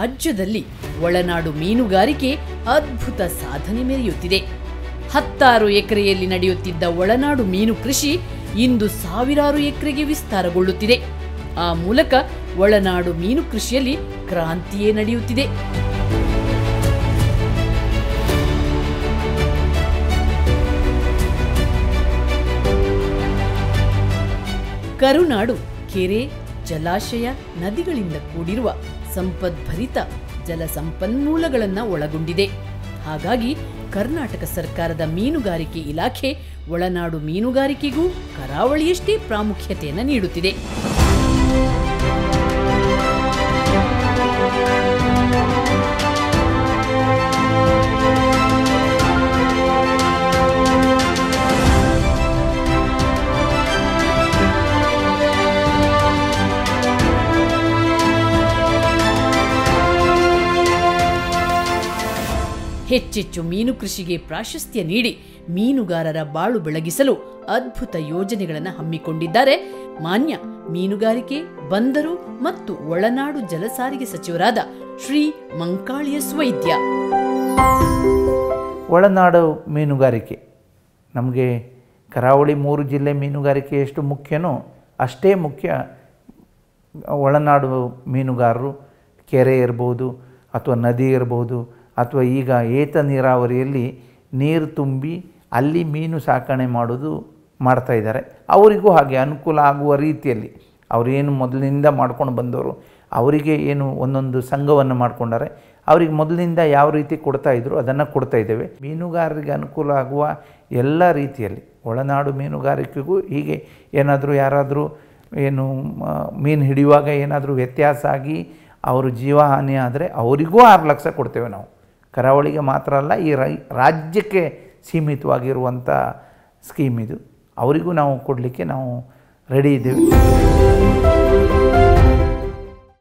ರಾಜ್ಯದಲ್ಲಿ ಒಳನಾಡು ಮೀನುಗಾರಿಕೆ ಅದ್ಭುತ ಸಾಧನೆ ಮೆರೆಯುತ್ತಿದೆ. 10 ಎಕರೆಯಲ್ಲಿ ನಡೆಯುತ್ತಿದ್ದ ಒಳನಾಡು ಮೀನು ಕೃಷಿ ಇಂದು ಸಾವಿರಾರು ಎಕರೆಗೆ ವಿಸ್ತಾರಗೊಳ್ಳುತ್ತಿದೆ. ಆ ಮೂಲಕ ಒಳನಾಡು ಮೀನು ಕೃಷಿಯಲ್ಲಿ ಕ್ರಾಂತಿಯೇ ನಡೆಯುತ್ತಿದೆ. ಕರುನಾಡು ಕೆರೆ, ಜಲಾಶಯ, ನದಿಗಳಿಂದ ಕೂಡಿರುವ ಸಂಪದ್ಭರಿತ ಜಲ ಸಂಪನ್ಮೂಲಗಳನ್ನು ಒಳಗೊಂಡಿದೆ. ಹಾಗಾಗಿ ಕರ್ನಾಟಕ ಸರ್ಕಾರದ ಮೀನುಗಾರಿಕೆ ಇಲಾಖೆ ಒಳನಾಡು ಮೀನುಗಾರಿಕೆಗೂ ಕರಾವಳಿಯಷ್ಟೇ ಪ್ರಾಮುಖ್ಯತೆಯನ್ನು ನೀಡುತ್ತಿದೆ. ಹೆಚ್ಚೆಚ್ಚು ಮೀನು ಕೃಷಿಗೆ ಪ್ರಾಶಸ್ತ್ಯ ನೀಡಿ ಮೀನುಗಾರರ ಬಾಳು ಬೆಳಗಿಸಲು ಅದ್ಭುತ ಯೋಜನೆಗಳನ್ನು ಹಮ್ಮಿಕೊಂಡಿದ್ದಾರೆ ಮಾನ್ಯ ಮೀನುಗಾರಿಕೆ, ಬಂದರು ಮತ್ತು ಒಳನಾಡು ಜಲಸಾರಿಗೆ ಸಚಿವರಾದ ಶ್ರೀ ಮಂಕಾಳಿಯಸ್ ವೈದ್ಯ. ಒಳನಾಡು ಮೀನುಗಾರಿಕೆ ನಮಗೆ ಕರಾವಳಿ 3 ಜಿಲ್ಲೆ ಮೀನುಗಾರಿಕೆ ಎಷ್ಟು ಮುಖ್ಯನೋ ಅಷ್ಟೇ ಮುಖ್ಯ ಒಳನಾಡು ಮೀನುಗಾರರು. ಕೆರೆ ಇರ್ಬೋದು ಅಥವಾ ನದಿ ಇರ್ಬೋದು ಅಥವಾ ಈಗ ಏತ ನೀರಾವರಿಯಲ್ಲಿ ನೀರು ತುಂಬಿ ಅಲ್ಲಿ ಮೀನು ಸಾಕಣೆ ಮಾಡ್ತಾಯಿದ್ದಾರೆ. ಅವರಿಗೂ ಹಾಗೆ ಅನುಕೂಲ ಆಗುವ ರೀತಿಯಲ್ಲಿ ಅವರೇನು ಮೊದಲಿನಿಂದ ಮಾಡ್ಕೊಂಡು ಬಂದವರು ಅವರಿಗೆ ಏನು ಒಂದೊಂದು ಸಂಘವನ್ನು ಮಾಡಿಕೊಂಡಾರೆ. ಅವ್ರಿಗೆ ಮೊದಲಿನಿಂದ ಯಾವ ರೀತಿ ಕೊಡ್ತಾಯಿದ್ರು ಅದನ್ನು ಕೊಡ್ತಾಯಿದ್ದೇವೆ. ಮೀನುಗಾರರಿಗೆ ಅನುಕೂಲ ಆಗುವ ಎಲ್ಲ ರೀತಿಯಲ್ಲಿ ಒಳನಾಡು ಮೀನುಗಾರಿಕೆಗೂ ಹೀಗೆ ಏನಾದರೂ ಯಾರಾದರೂ ಏನು ಮೀನು ಹಿಡಿಯುವಾಗ ಏನಾದರೂ ವ್ಯತ್ಯಾಸ ಆಗಿ ಅವರು ಜೀವಹಾನಿ ಆದರೆ ಅವರಿಗೂ 6 ಲಕ್ಷ ಕೊಡ್ತೇವೆ ನಾವು. ಕರಾವಳಿಗೆ ಮಾತ್ರ ಅಲ್ಲ, ಈ ರಾಜ್ಯಕ್ಕೆ ಸೀಮಿತವಾಗಿರುವಂಥ ಸ್ಕೀಮ್ ಇದು. ಅವರಿಗೂ ನಾವು ಕೊಡಲಿಕ್ಕೆ ನಾವು ರೆಡಿ ಇದ್ದೇವೆ.